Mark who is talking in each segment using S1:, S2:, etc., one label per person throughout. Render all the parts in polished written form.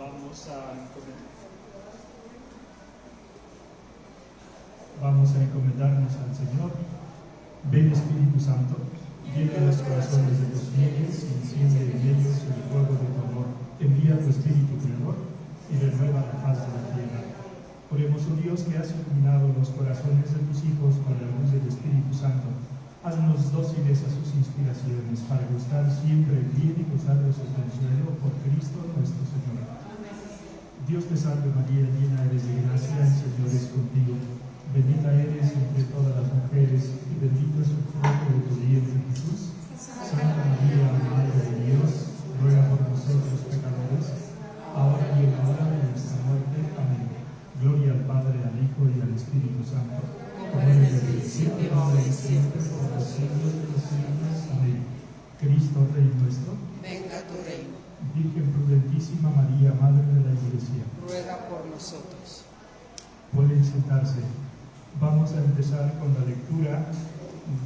S1: Vamos a encomendarnos al Señor. Ven Espíritu Santo, llena los corazones de los fieles y enciende en ellos el fuego de tu amor. Envía tu Espíritu Creador y renueva la faz de la tierra. Oremos, oh Dios, que has iluminado los corazones de tus hijos con la luz del Espíritu Santo. Haznos dóciles a sus inspiraciones para gustar siempre el bien y gozar de su consuelo por Cristo nuestro Señor. Dios te salve María, llena eres de gracia, el Señor es contigo. Bendita eres entre todas las mujeres y bendito es el fruto de tu vientre Jesús. Santa María, Madre de Dios, ruega por nosotros pecadores, ahora y en la hora de nuestra muerte. Amén. Gloria al Padre, al Hijo y al Espíritu Santo, como en el principio, ahora y siempre, por los siglos de los siglos. Amén. Cristo, Rey nuestro,
S2: venga tu reino.
S1: Virgen prudentísima María, Madre de la Iglesia,
S2: ruega por nosotros.
S1: Pueden sentarse. Vamos a empezar con la lectura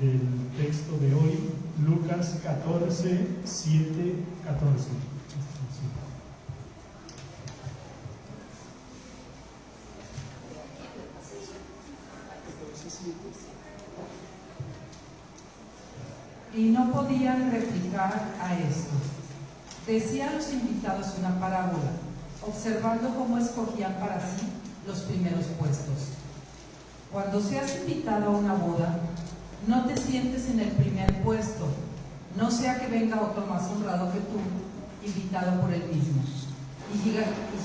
S1: del texto de hoy, Lucas 14, 7, 14.
S3: Y no podían replicar a esto. Decía a los invitados una parábola, observando cómo escogían para sí los primeros puestos. Cuando seas invitado a una boda, no te sientes en el primer puesto, no sea que venga otro más honrado que tú, invitado por él mismo. Y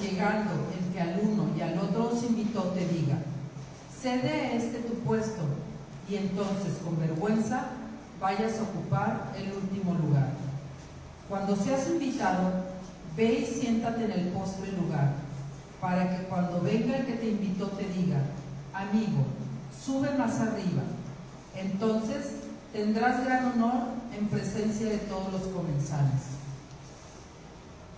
S3: llegando el que al uno y al otro os invitó te diga, cede a este tu puesto, y entonces con vergüenza vayas a ocupar el último lugar. Cuando seas invitado, ve y siéntate en el postre lugar, para que cuando venga el que te invitó te diga, amigo, sube más arriba. Entonces tendrás gran honor en presencia de todos los comensales.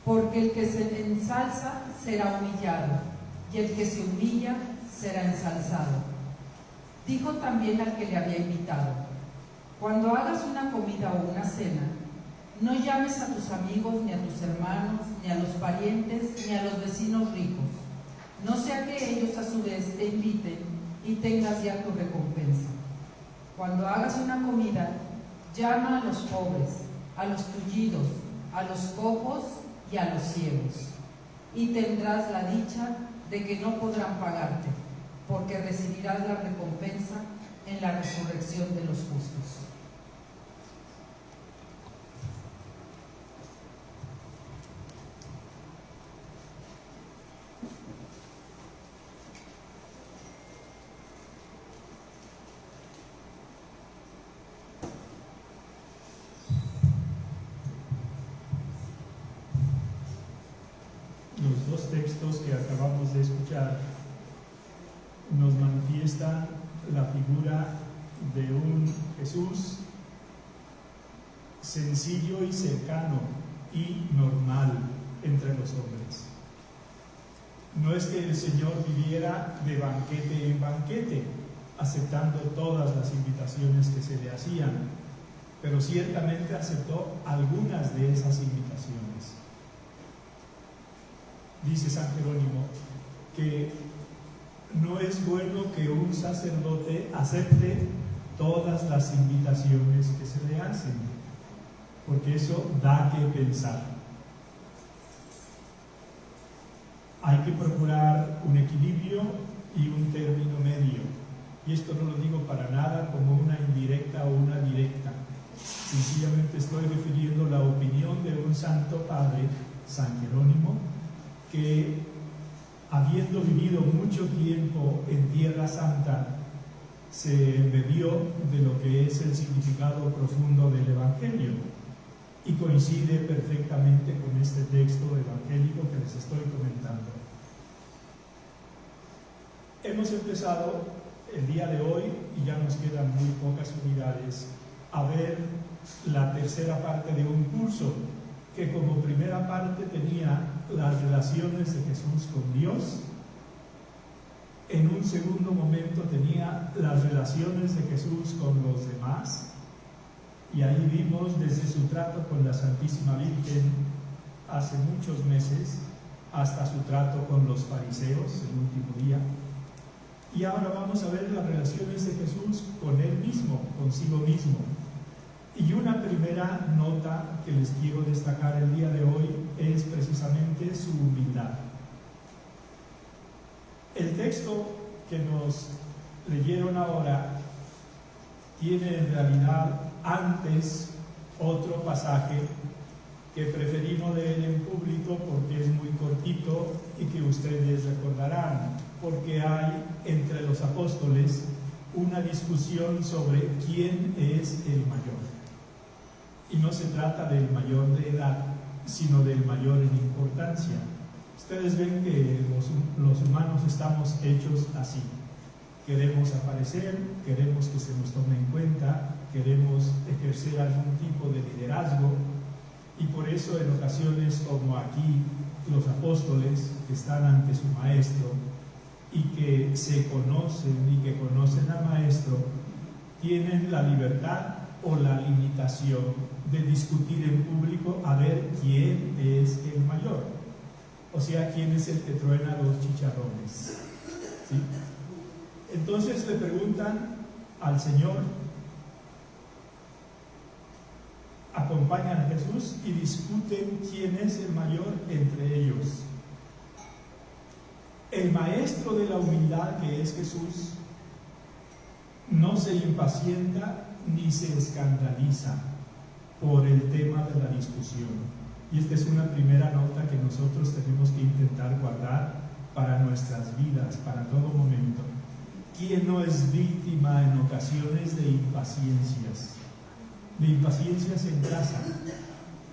S3: Porque el que se ensalza será humillado, y el que se humilla será ensalzado. Dijo también al que le había invitado, cuando hagas una comida o una cena, no llames a tus amigos, ni a tus hermanos, ni a los parientes, ni a los vecinos ricos, no sea que ellos a su vez te inviten y tengas ya tu recompensa. Cuando hagas una comida, llama a los pobres, a los tullidos, a los cojos y a los ciegos, y tendrás la dicha de que no podrán pagarte, porque recibirás la recompensa en la resurrección de los justos.
S1: Los dos textos que acabamos de escuchar nos manifiestan la figura de un Jesús sencillo y cercano y normal entre los hombres. No es que el Señor viviera de banquete en banquete, aceptando todas las invitaciones que se le hacían, pero ciertamente aceptó algunas de esas invitaciones. Dice San Jerónimo que no es bueno que un sacerdote acepte todas las invitaciones que se le hacen, porque eso da que pensar. Hay que procurar un equilibrio y un término medio, y esto no lo digo para nada como una indirecta o una directa. Sencillamente estoy refiriendo la opinión de un santo padre, San Jerónimo, que habiendo vivido mucho tiempo en Tierra Santa, se embebió de lo que es el significado profundo del Evangelio y coincide perfectamente con este texto evangélico que les estoy comentando. Hemos empezado el día de hoy, y ya nos quedan muy pocas unidades, a ver la tercera parte de un curso que como primera parte tenía las relaciones de Jesús con Dios, en un segundo momento tenía las relaciones de Jesús con los demás, y ahí vimos desde su trato con la Santísima Virgen hace muchos meses hasta su trato con los fariseos el último día. Y ahora vamos a ver las relaciones de Jesús con Él mismo, consigo mismo. Y una primera nota que les quiero destacar el día de hoy es precisamente su humildad. El texto que nos leyeron ahora tiene en realidad antes otro pasaje que preferí no leer en público porque es muy cortito y que ustedes recordarán, porque hay entre los apóstoles una discusión sobre quién es el mayor. Y no se trata del mayor de edad, sino del mayor en importancia. Ustedes ven que los humanos estamos hechos así. Queremos aparecer, queremos que se nos tome en cuenta, queremos ejercer algún tipo de liderazgo, y por eso en ocasiones como aquí los apóstoles que están ante su maestro y que se conocen y que conocen al maestro, tienen la libertad o la limitación de discutir en público a ver quién es el mayor, o sea, quién es el que truena los chicharrones, ¿sí? Entonces le preguntan al Señor, acompañan a Jesús y discuten quién es el mayor entre ellos. El maestro de la humildad, que es Jesús, no se impacienta ni se escandaliza por el tema de la discusión. Y esta es una primera nota que nosotros tenemos que intentar guardar para nuestras vidas, para todo momento. ¿Quién no es víctima en ocasiones de impaciencias? De impaciencias en casa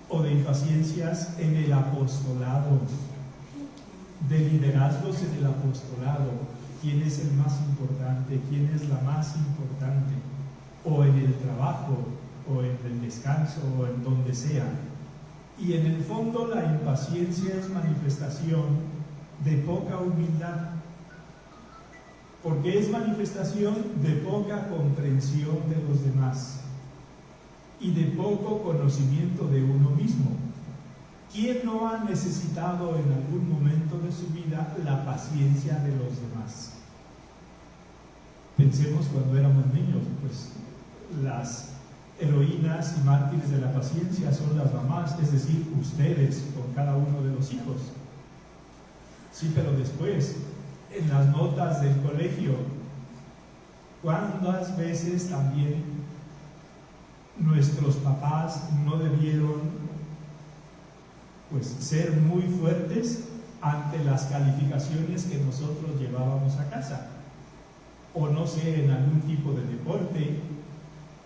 S1: o de impaciencias en el apostolado, de liderazgos en el apostolado. ¿Quién es el más importante? ¿Quién es la más importante? O en el trabajo, o en el descanso, o en donde sea. Y en el fondo la impaciencia es manifestación de poca humildad, porque es manifestación de poca comprensión de los demás y de poco conocimiento de uno mismo. ¿Quién no ha necesitado en algún momento de su vida la paciencia de los demás? Pensemos cuando éramos niños, pues las heroínas y mártires de la paciencia son las mamás, es decir, ustedes con cada uno de los hijos. Sí, pero después, en las notas del colegio, ¿cuántas veces también nuestros papás no debieron pues ser muy fuertes ante las calificaciones que nosotros llevábamos a casa? O no sé, en algún tipo de deporte,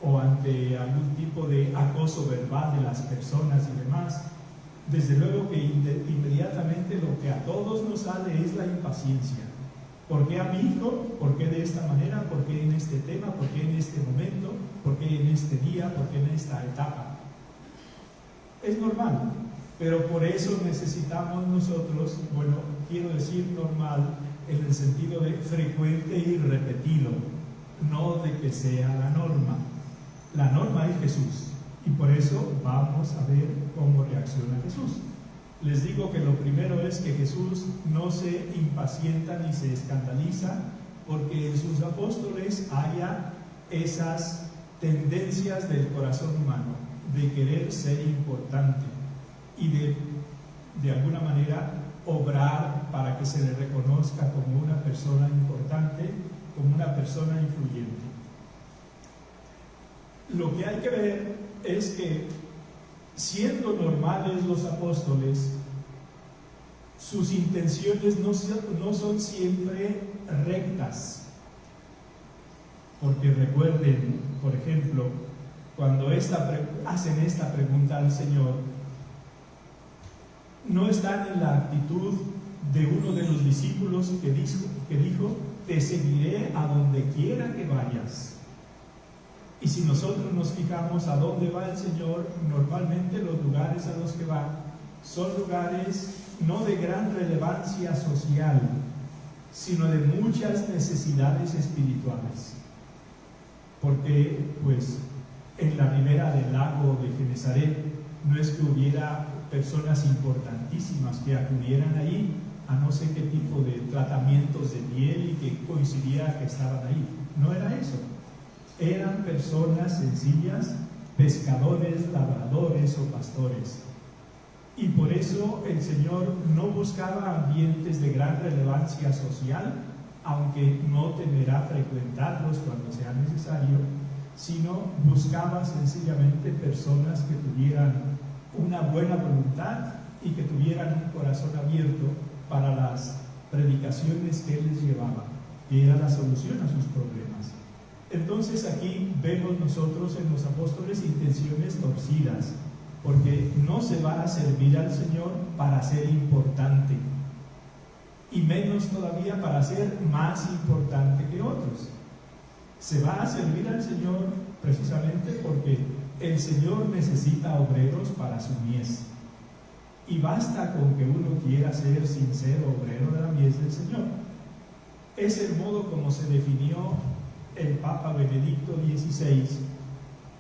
S1: o ante algún tipo de acoso verbal de las personas y demás. Desde luego que inmediatamente lo que a todos nos sale es la impaciencia. ¿Por qué a mi hijo? ¿Por qué de esta manera? ¿Por qué en este tema? ¿Por qué en este momento? ¿Por qué en este día? ¿Por qué en esta etapa? Es normal, pero por eso necesitamos nosotros, bueno, quiero decir normal en el sentido de frecuente y repetido, no de que sea la norma. La norma es Jesús, y por eso vamos a ver cómo reacciona Jesús. Les digo que lo primero es que Jesús no se impacienta ni se escandaliza porque en sus apóstoles haya esas tendencias del corazón humano de querer ser importante y de alguna manera obrar para que se le reconozca como una persona importante, como una persona influyente. Lo que hay que ver es que, siendo normales los apóstoles, sus intenciones no son siempre rectas. Porque recuerden, por ejemplo, cuando hacen esta pregunta al Señor, no están en la actitud de uno de los discípulos que dijo, te seguiré a donde quiera que vayas. Y si nosotros nos fijamos a dónde va el Señor, normalmente los lugares a los que va son lugares no de gran relevancia social, sino de muchas necesidades espirituales. Porque, pues, en la ribera del lago de Genesaret no es que hubiera personas importantísimas que acudieran ahí a no sé qué tipo de tratamientos de piel y que coincidía que estaban ahí. No era eso. Eran personas sencillas, pescadores, labradores o pastores. Y por eso el Señor no buscaba ambientes de gran relevancia social, aunque no temerá frecuentarlos cuando sea necesario, sino buscaba sencillamente personas que tuvieran una buena voluntad y que tuvieran un corazón abierto para las predicaciones que Él les llevaba, que era la solución a sus problemas. Entonces aquí vemos nosotros en los apóstoles intenciones torcidas, porque no se va a servir al Señor para ser importante, y menos todavía para ser más importante que otros. Se va a servir al Señor precisamente porque el Señor necesita obreros para su mies. Y basta con que uno quiera ser sincero obrero de la mies del Señor. Es el modo como se definió el Papa Benedicto XVI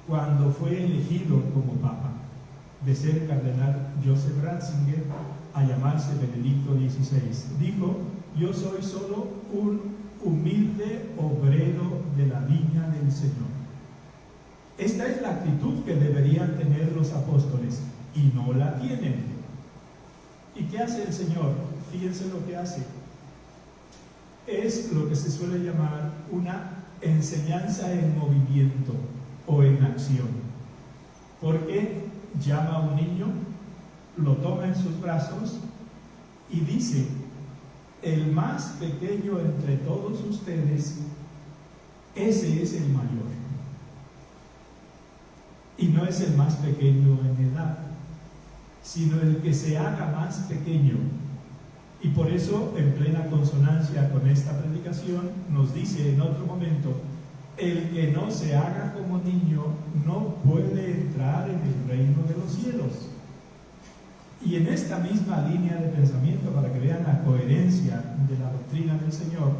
S1: cuando fue elegido como Papa, de ser cardenal Joseph Ratzinger a llamarse Benedicto XVI. Dijo: yo soy solo un humilde obrero de la viña del Señor. Esta es la actitud que deberían tener los apóstoles, y no la tienen. ¿Y qué hace el Señor? Fíjense lo que hace. Es lo que se suele llamar una enseñanza en movimiento o en acción. Porque llama a un niño, lo toma en sus brazos y dice: el más pequeño entre todos ustedes, ese es el mayor. Y no es el más pequeño en edad, sino el que se haga más pequeño. Y por eso, en plena consonancia con esta predicación, nos dice en otro momento: el que no se haga como niño no puede entrar en el reino de los cielos. Y en esta misma línea de pensamiento, para que vean la coherencia de la doctrina del Señor,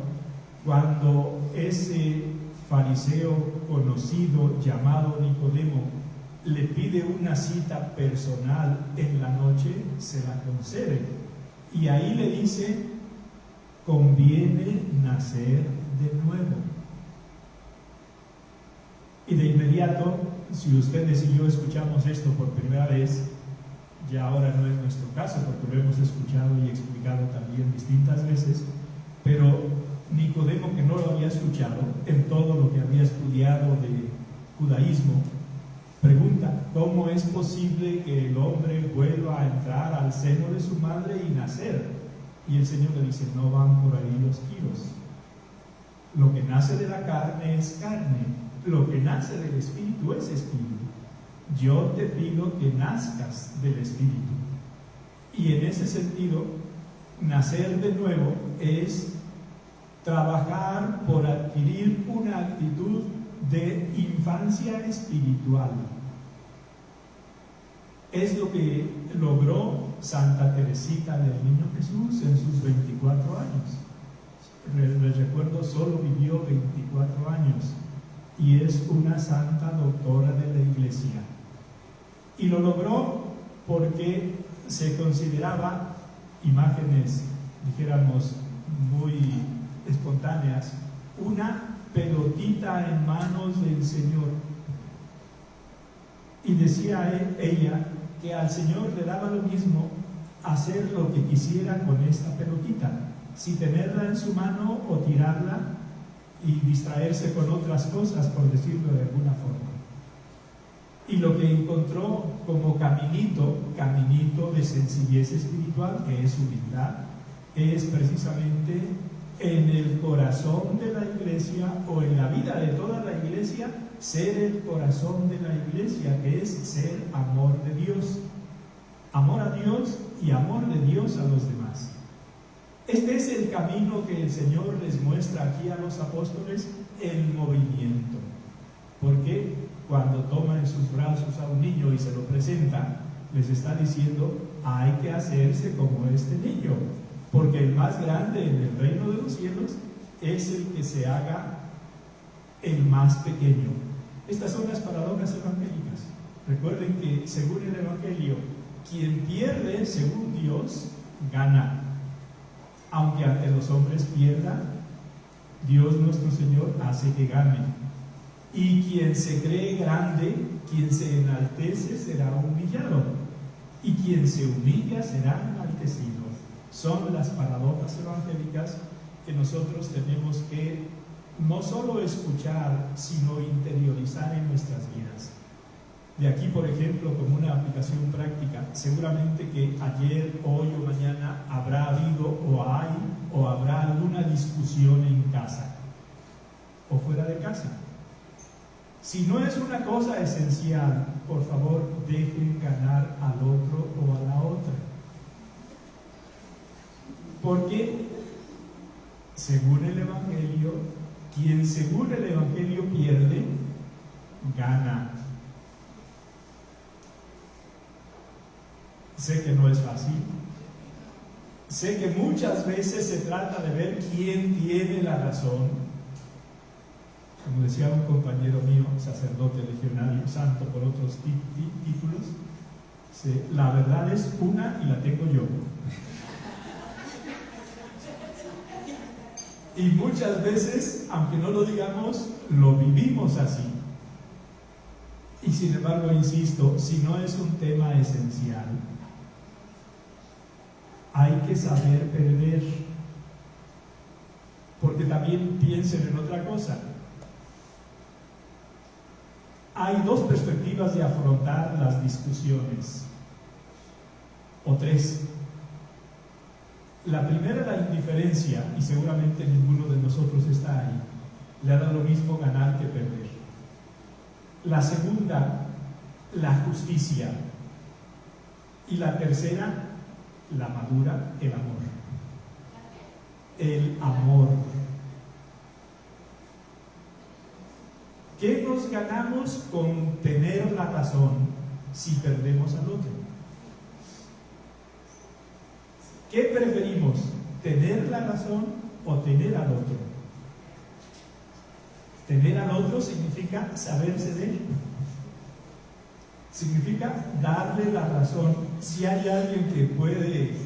S1: cuando ese fariseo conocido llamado Nicodemo le pide una cita personal en la noche, se la concede. Y ahí le dice: conviene nacer de nuevo. Y de inmediato, si ustedes y yo escuchamos esto por primera vez, ya ahora no es nuestro caso, porque lo hemos escuchado y explicado también distintas veces, pero Nicodemo, que no lo había escuchado en todo lo que había estudiado de judaísmo, pregunta: ¿cómo es posible que el hombre vuelva a entrar al seno de su madre y nacer? Y el Señor le dice: no van por ahí los tiros. Lo que nace de la carne es carne, lo que nace del Espíritu es Espíritu. Yo te pido que nazcas del Espíritu. Y en ese sentido, nacer de nuevo es trabajar por adquirir una actitud de infancia espiritual. Es lo que logró Santa Teresita del Niño Jesús en sus 24 años. Les recuerdo, solo vivió 24 años y es una santa doctora de la Iglesia. Y lo logró porque se consideraba, imágenes, dijéramos, muy espontáneas, una pelotita en manos del Señor. Y decía ella que al Señor le daba lo mismo hacer lo que quisiera con esta pelotita, si tenerla en su mano o tirarla y distraerse con otras cosas, por decirlo de alguna forma. Y lo que encontró como caminito de sencillez espiritual, que es humildad, es precisamente en el corazón de la Iglesia, o en la vida de toda la Iglesia, ser el corazón de la Iglesia, que es ser amor de Dios. Amor a Dios y amor de Dios a los demás. Este es el camino que el Señor les muestra aquí a los apóstoles en movimiento. Porque cuando toma en sus brazos a un niño y se lo presenta, les está diciendo: hay que hacerse como este niño, porque el más grande en el reino de los cielos es el que se haga el más pequeño. Estas son las paradojas evangélicas. Recuerden que según el Evangelio, quien pierde, según Dios, gana. Aunque ante los hombres pierda, Dios nuestro Señor hace que gane. Y quien se cree grande, quien se enaltece, será humillado. Y quien se humilla será enaltecido. Son las paradojas evangélicas que nosotros tenemos que no solo escuchar, sino interiorizar en nuestras vidas. De aquí, por ejemplo, como una aplicación práctica, seguramente que ayer, hoy o mañana habrá habido o hay o habrá alguna discusión en casa o fuera de casa. Si no es una cosa esencial, por favor, dejen ganar al otro o a la otra. Porque, según el Evangelio, quien según el Evangelio pierde, gana. Sé que no es fácil. Sé que muchas veces se trata de ver quién tiene la razón. Como decía un compañero mío, sacerdote legionario, santo por otros títulos, la verdad es una y la tengo yo. Y muchas veces, aunque no lo digamos, lo vivimos así. Y sin embargo, insisto, si no es un tema esencial, hay que saber perder. Porque también piensen en otra cosa. Hay dos perspectivas de afrontar las discusiones, o tres. La primera, la indiferencia, y seguramente ninguno de nosotros está ahí. Le da lo mismo ganar que perder. La segunda, la justicia. Y la tercera, la madura, el amor. El amor. ¿Qué nos ganamos con tener la razón si perdemos al otro? ¿Qué preferimos? ¿Tener la razón o tener al otro? Tener al otro significa saber ceder. Significa darle la razón. Si hay alguien que puede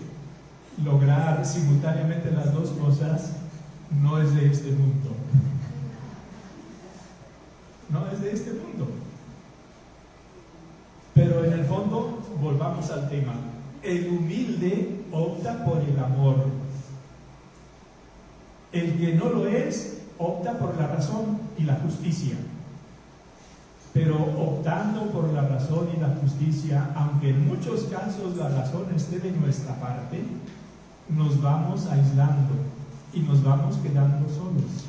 S1: lograr simultáneamente las dos cosas, no es de este mundo. No es de este mundo. Pero en el fondo, volvamos al tema. El humilde opta por el amor. El que no lo es, opta por la razón y la justicia. Pero optando por la razón y la justicia, aunque en muchos casos la razón esté de nuestra parte, nos vamos aislando y nos vamos quedando solos.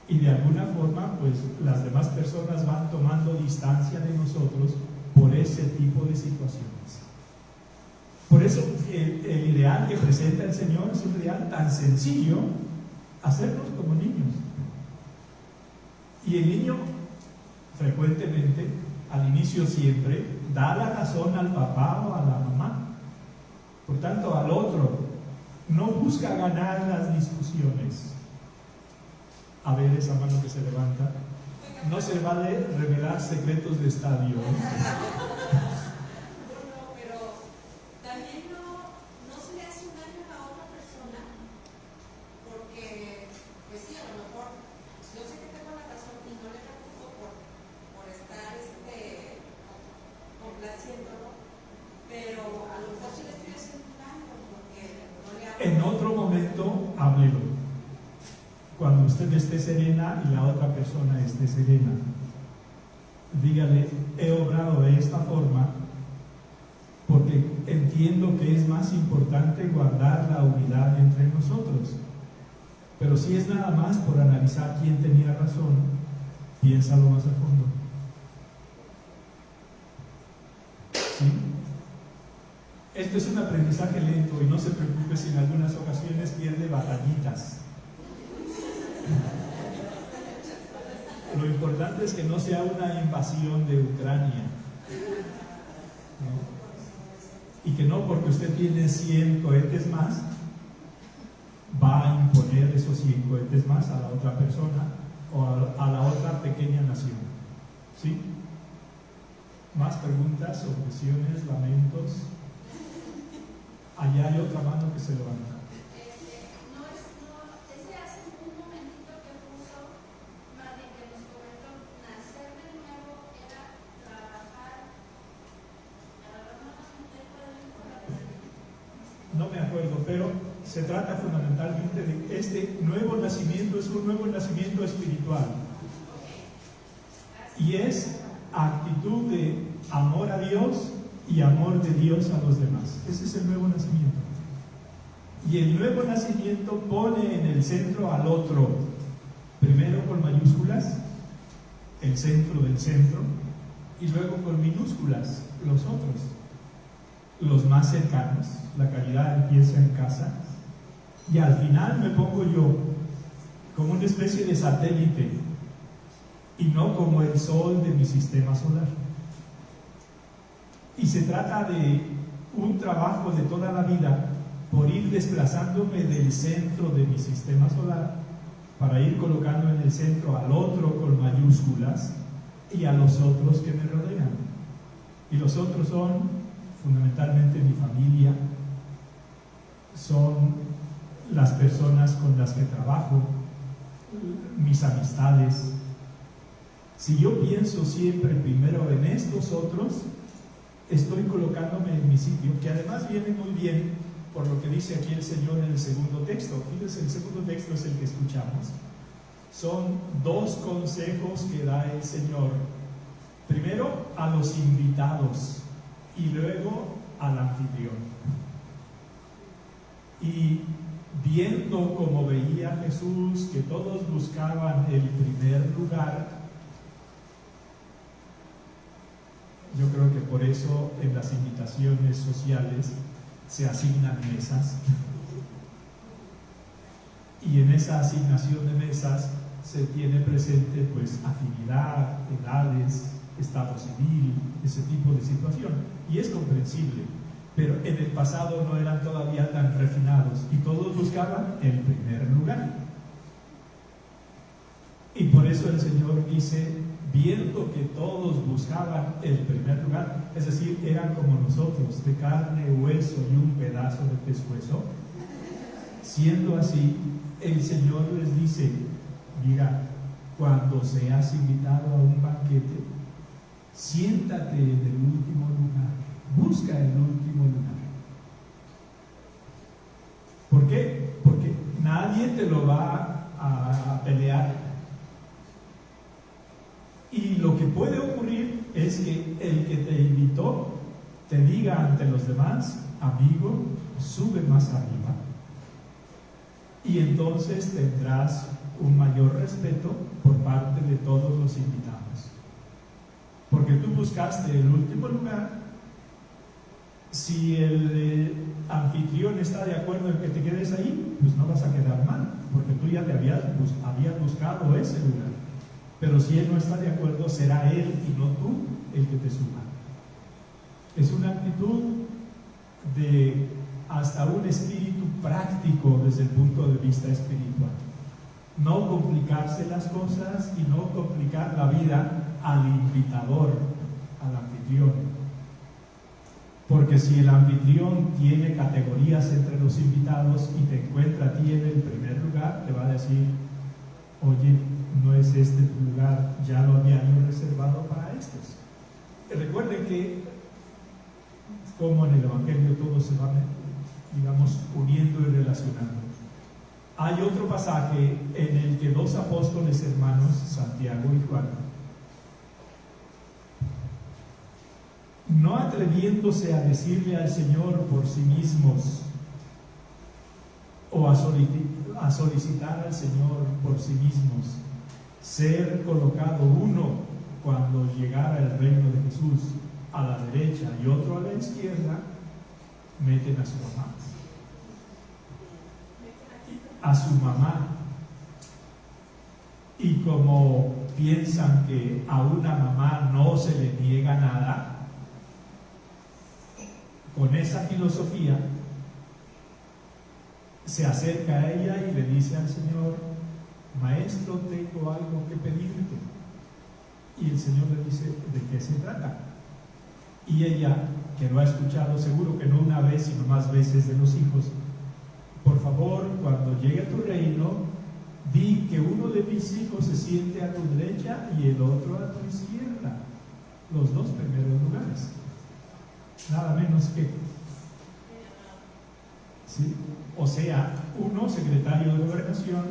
S1: Y de alguna forma, pues las demás personas van tomando distancia de nosotros por ese tipo de situaciones. Por eso el ideal que presenta el Señor es un ideal tan sencillo, hacernos como niños. Y el niño frecuentemente, al inicio siempre, da la razón al papá o a la mamá. Por tanto, al otro, no busca ganar las discusiones. A ver esa mano que se levanta. No se vale revelar secretos de estadio.
S4: Pero también no se le hace un daño a la otra persona, porque, pues sí, a lo mejor yo sé que tengo la razón y no le preocupo por estar complaciéndolo, pero a lo mejor sí le estoy haciendo un daño porque no le hago.
S1: En otro momento, háblelo. Cuando usted esté serena y la otra persona esté serena, dígale: he obrado de esta forma porque entiendo que es más importante guardar la unidad entre nosotros. Pero si es nada más por analizar quién tenía razón, piénsalo más a fondo. ¿Sí? Esto es un aprendizaje lento y no se preocupe si en algunas ocasiones pierde batallitas. Lo importante es que no sea una invasión de Ucrania, ¿no? Y que no porque usted tiene 100 cohetes más va a imponer esos 100 cohetes más a la otra persona o a la otra pequeña nación. ¿Sí? ¿Más preguntas, objeciones, lamentos? Allá hay otra mano que se levanta.
S5: Ese hace un momentito que puso, más bien que nos comentó, nacer de nuevo era trabajar,
S1: No me acuerdo, pero se trata fundamentalmente de este nuevo nacimiento, es un nuevo nacimiento espiritual. Y es actitud de amor a Dios y amor de Dios a los demás. Ese es el nuevo nacimiento. Y el nuevo nacimiento pone en el centro al otro, primero con mayúsculas, el centro del centro, y luego con minúsculas, los otros, los más cercanos. La caridad empieza en casa, y al final me pongo yo como una especie de satélite, y no como el sol de mi sistema solar. Y se trata de un trabajo de toda la vida por ir desplazándome del centro de mi sistema solar para ir colocando en el centro al otro con mayúsculas y a los otros que me rodean. Y los otros son fundamentalmente mi familia, son las personas con las que trabajo, mis amistades. Si yo pienso siempre primero en estos otros, estoy colocándome en mi sitio, que además viene muy bien por lo que dice aquí el Señor en el segundo texto. Fíjense, el segundo texto es el que escuchamos. Son dos consejos que da el Señor. Primero a los invitados y luego al anfitrión. Y viendo como veía Jesús que todos buscaban el primer lugar, yo creo que por eso en las invitaciones sociales se asignan mesas. Y en esa asignación de mesas se tiene presente pues afinidad, edades, estado civil, ese tipo de situación. Y es comprensible, pero en el pasado no eran todavía tan refinados y todos buscaban el primer lugar. Y por eso el Señor dice, viendo que todos buscaban el primer lugar, es decir, eran como nosotros, de carne, hueso y un pedazo de pescuezo, siendo así, el Señor les dice, mira, cuando seas invitado a un banquete, siéntate en el último lugar, busca el último lugar. ¿Por qué? Porque nadie te lo va a pelear. Y lo que puede ocurrir es que el que te invitó te diga ante los demás, amigo, sube más arriba. Y entonces tendrás un mayor respeto por parte de todos los invitados. Porque tú buscaste el último lugar. Si el anfitrión está de acuerdo en que te quedes ahí, pues no vas a quedar mal, porque tú ya te habías buscado ese lugar. Pero si él no está de acuerdo, será él y no tú el que te suba. Es una actitud de hasta un espíritu práctico desde el punto de vista espiritual. No complicarse las cosas y no complicar la vida al invitador, al anfitrión. Porque si el anfitrión tiene categorías entre los invitados y te encuentra a ti en el primer lugar, te va a decir, oye, no es este tu lugar, ya lo había yo reservado para estos. Recuerden que, como en el Evangelio todo se va, digamos, uniendo y relacionando. Hay otro pasaje en el que dos apóstoles hermanos, Santiago y Juan, no atreviéndose a decirle al Señor por sí mismos o a solicitar al Señor por sí mismos ser colocado uno cuando llegara el reino de Jesús a la derecha y otro a la izquierda, meten a su mamá. A su mamá. Y como piensan que a una mamá no se le niega nada, con esa filosofía se acerca a ella y le dice al Señor, maestro, tengo algo que pedirte. Y el Señor le dice, ¿de qué se trata? Y ella, que lo ha escuchado seguro que no una vez, sino más veces de los hijos: por favor, cuando llegue a tu reino, di que uno de mis hijos se siente a tu derecha y el otro a tu izquierda. Los dos primeros lugares. Nada menos que. ¿Sí? O sea, uno secretario de Gobernación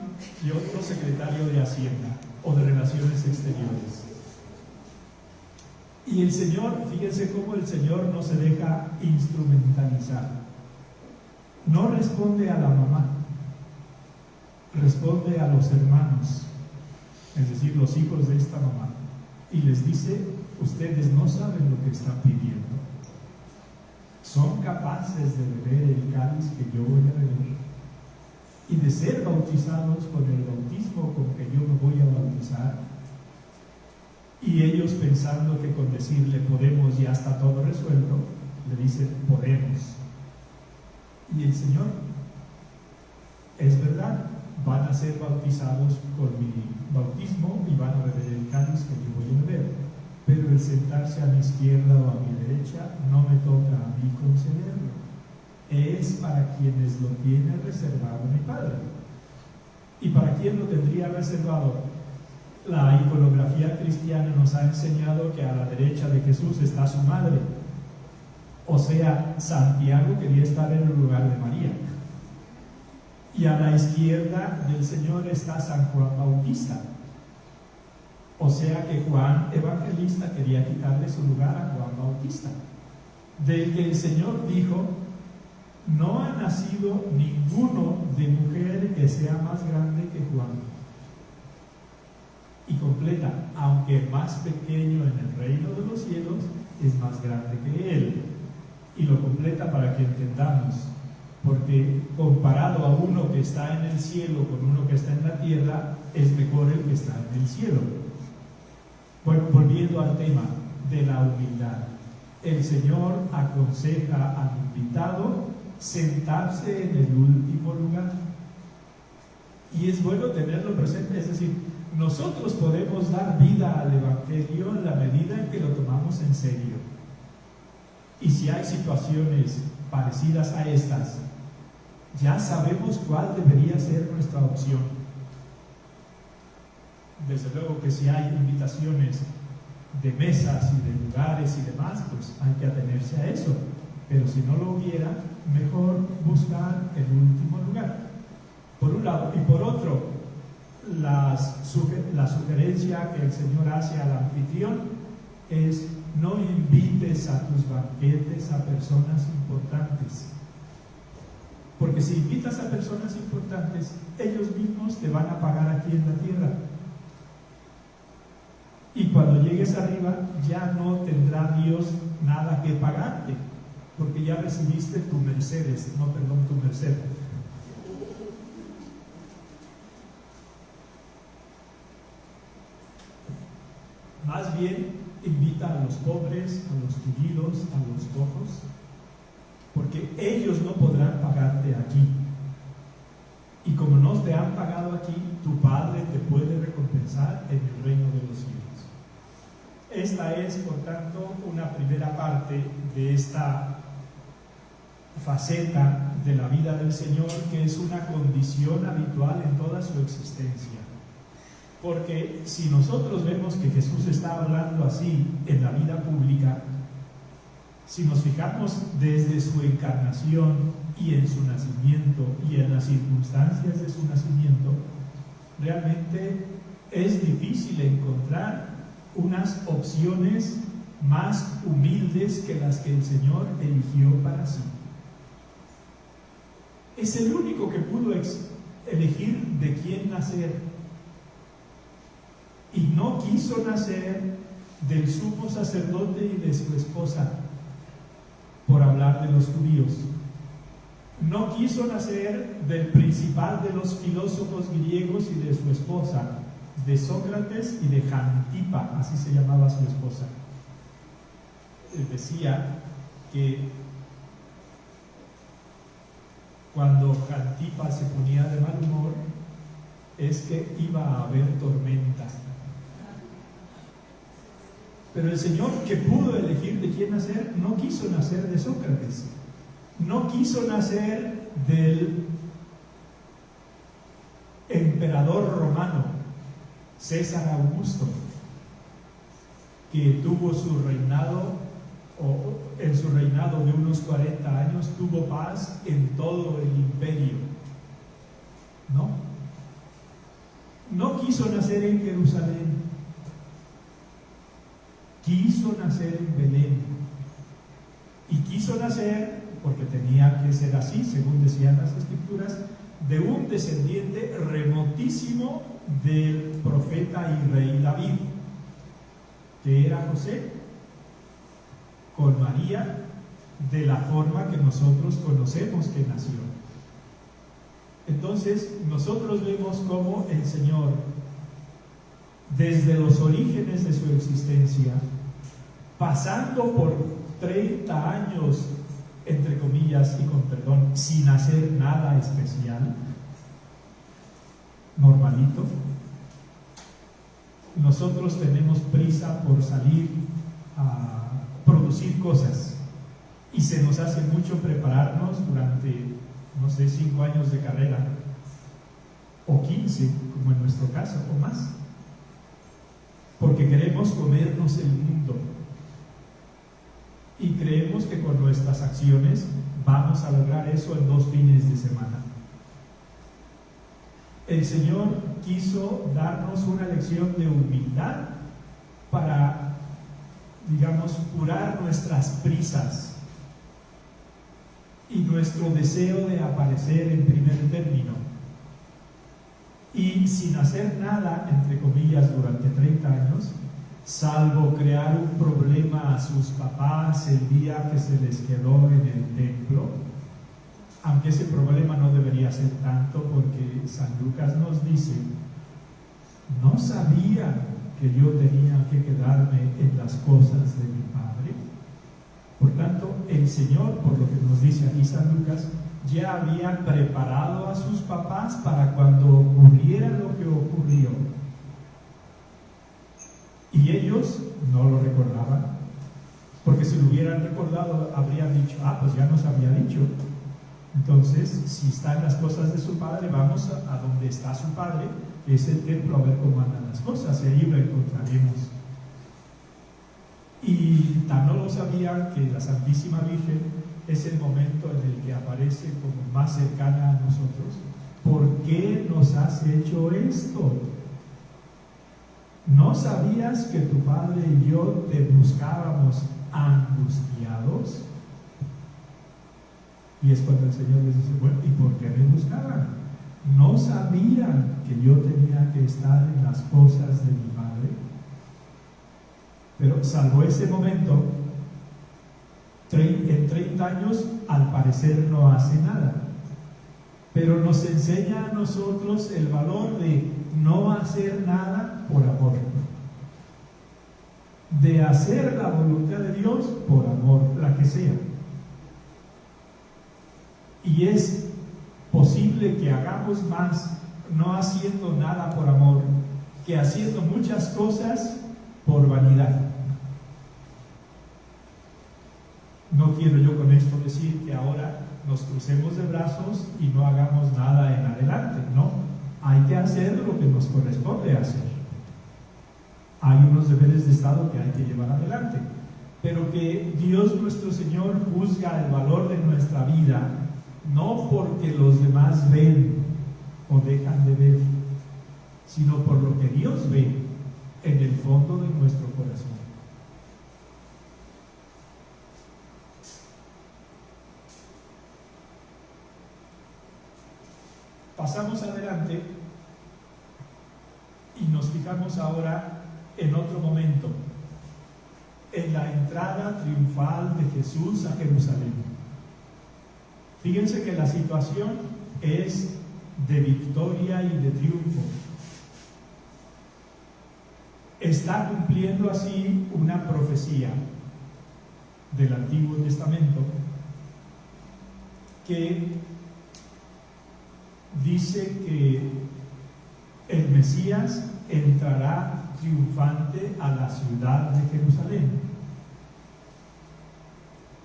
S1: y otro secretario de Hacienda o de Relaciones Exteriores. Y el Señor, fíjense cómo el Señor no se deja instrumentalizar. No responde a la mamá, responde a los hermanos, es decir, los hijos de esta mamá, y les dice: ustedes no saben lo que están pidiendo. ¿Son capaces de beber el cáliz que yo voy a beber? ¿Y de ser bautizados con el bautismo con que yo me voy a bautizar? Y ellos, pensando que con decirle podemos ya está todo resuelto, le dicen: podemos. Y el Señor: es verdad, van a ser bautizados con mi bautismo y van a beber el cáliz que yo voy a beber, pero el sentarse a mi izquierda o a mi derecha no me toca a mí concederlo. Es para quienes lo tiene reservado mi Padre. ¿Y para quién lo tendría reservado? La iconografía cristiana nos ha enseñado que a la derecha de Jesús está su madre. O sea, Santiago quería estar en el lugar de María. Y a la izquierda del Señor está San Juan Bautista. O sea que Juan Evangelista quería quitarle su lugar a Juan Bautista, del que el Señor dijo: no ha nacido ninguno de mujer que sea más grande que Juan. Y completa: aunque más pequeño en el reino de los cielos, es más grande que él. Y lo completa para que entendamos, porque comparado a uno que está en el cielo con uno que está en la tierra, es mejor el que está en el cielo. Bueno, volviendo al tema de la humildad, el Señor aconseja al invitado sentarse en el último lugar. Y es bueno tenerlo presente, es decir, nosotros podemos dar vida al Evangelio en la medida en que lo tomamos en serio. Y si hay situaciones parecidas a estas, ya sabemos cuál debería ser nuestra opción. Desde luego que si hay invitaciones de mesas y de lugares y demás, pues hay que atenerse a eso. Pero si no lo hubiera, mejor buscar el último lugar. Por un lado. Y por otro, la sugerencia que el Señor hace al anfitrión es: no invites a tus banquetes a personas importantes. Porque si invitas a personas importantes, ellos mismos te van a pagar aquí en la tierra. Y cuando llegues arriba, ya no tendrá Dios nada que pagarte, porque ya recibiste tu mercedes, tu merced. Más bien, invita a los pobres, a los tullidos, a los cojos, porque ellos no podrán pagarte aquí. Y como no te han pagado aquí, tu Padre te puede recompensar en el reino de los cielos. Esta es, por tanto, una primera parte de esta faceta de la vida del Señor, que es una condición habitual en toda su existencia. Porque si nosotros vemos que Jesús está hablando así en la vida pública, si nos fijamos desde su encarnación y en su nacimiento y en las circunstancias de su nacimiento, realmente es difícil encontrar unas opciones más humildes que las que el Señor eligió para sí. Es el único que pudo elegir de quién nacer, y no quiso nacer del sumo sacerdote y de su esposa, por hablar de los judíos. No quiso nacer del principal de los filósofos griegos y de su esposa, de Sócrates y de Jantipa, así se llamaba su esposa. Decía que cuando Jantipa se ponía de mal humor, es que iba a haber tormenta. Pero el Señor, que pudo elegir de quién nacer, no quiso nacer de Sócrates, no quiso nacer del emperador romano, César Augusto, que tuvo su reinado, o en su reinado de unos 40 años, tuvo paz en todo el imperio. No quiso nacer en Jerusalén, quiso nacer en Belén. Y quiso nacer, porque tenía que ser así, según decían las Escrituras, de un descendiente remotísimo del profeta y rey David, que era José, con María, de la forma que nosotros conocemos que nació. Entonces, nosotros vemos cómo el Señor, desde los orígenes de su existencia, pasando por 30 años, entre comillas y con perdón, sin hacer nada especial, normalito, nosotros tenemos prisa por salir a producir cosas y se nos hace mucho prepararnos durante, 5 años de carrera o 15, como en nuestro caso, o más, porque queremos comernos el mundo y creemos que con nuestras acciones vamos a lograr eso en 2 fines de semana. El Señor quiso darnos una lección de humildad para, curar nuestras prisas y nuestro deseo de aparecer en primer término. Y sin hacer nada, entre comillas, durante 30 años, salvo crear un problema a sus papás el día que se les quedó en el templo, aunque ese problema no debería ser tanto, porque San Lucas nos dice: no sabían que yo tenía que quedarme en las cosas de mi Padre. Por tanto, el Señor, por lo que nos dice aquí San Lucas, ya había preparado a sus papás para cuando ocurriera lo que ocurrió. Y ellos no lo recordaban, porque si lo hubieran recordado habrían dicho: pues ya nos había dicho. Entonces, si están las cosas de su Padre, vamos a donde está su Padre, que es el templo, a ver cómo andan las cosas, y ahí lo encontraremos. Y tan no lo sabían que la Santísima Virgen es el momento en el que aparece como más cercana a nosotros. ¿Por qué nos has hecho esto? ¿No sabías que tu Padre y yo te buscábamos angustiados? Y es cuando el Señor les dice: bueno, ¿y por qué me buscaban? ¿No sabían que yo tenía que estar en las cosas de mi Padre? Pero salvo ese momento, en 30 años al parecer no hace nada. Pero nos enseña a nosotros el valor de no hacer nada por amor, de hacer la voluntad de Dios por amor, la que sea. Y es posible que hagamos más no haciendo nada por amor que haciendo muchas cosas por vanidad. No quiero yo con esto decir que ahora nos crucemos de brazos y no hagamos nada en adelante, no. Hay que hacer lo que nos corresponde hacer. Hay unos deberes de Estado que hay que llevar adelante, pero que Dios nuestro Señor juzga el valor de nuestra vida no porque los demás ven o dejan de ver, sino por lo que Dios ve en el fondo de nuestro corazón. Pasamos adelante y nos fijamos ahora en otro momento, en la entrada triunfal de Jesús a Jerusalén. Fíjense que la situación es de victoria y de triunfo. Está cumpliendo así una profecía del Antiguo Testamento que dice que el Mesías entrará triunfante a la ciudad de Jerusalén.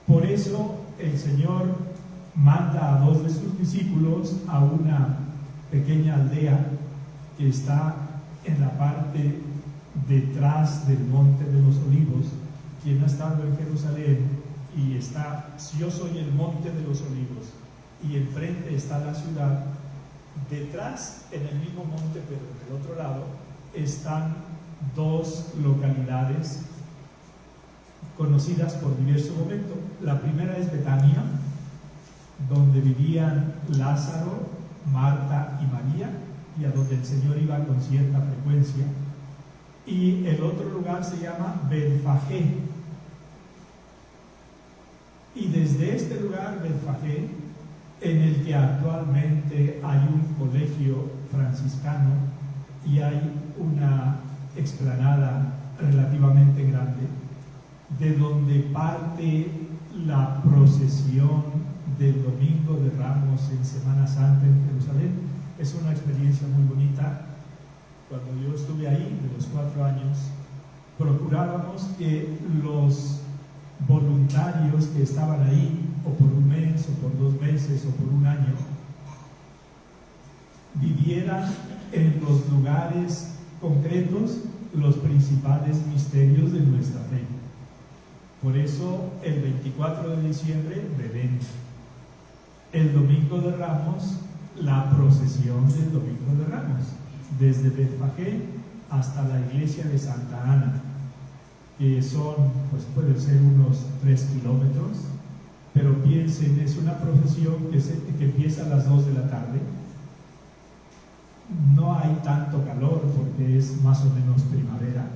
S1: Por eso el Señor manda a 2 de sus discípulos a una pequeña aldea que está en la parte detrás del Monte de los Olivos. Quien ha estado en Jerusalén y está, si yo soy el Monte de los Olivos y enfrente está la ciudad, detrás, en el mismo monte pero del otro lado, están 2 localidades conocidas por diversos momentos. La primera es Betania, donde vivían Lázaro, Marta y María, y a donde el Señor iba con cierta frecuencia. Y el otro lugar se llama Betfagé. Y desde este lugar, Betfagé, en el que actualmente hay un colegio franciscano y hay una explanada relativamente grande, de donde parte la procesión del Domingo de Ramos en Semana Santa en Jerusalén. Es una experiencia muy bonita. Cuando yo estuve ahí, de los 4 años, procurábamos que los voluntarios que estaban ahí, o por un mes, o por 2 meses, o por un año, vivieran en los lugares concretos los principales misterios de nuestra fe. Por eso, el 24 de diciembre, Belén. El Domingo de Ramos, la procesión del Domingo de Ramos, desde Betfagé hasta la iglesia de Santa Ana, que son, pues pueden ser unos 3 kilómetros, pero piensen, es una procesión que empieza a las 2 de la tarde. No hay tanto calor porque es más o menos primavera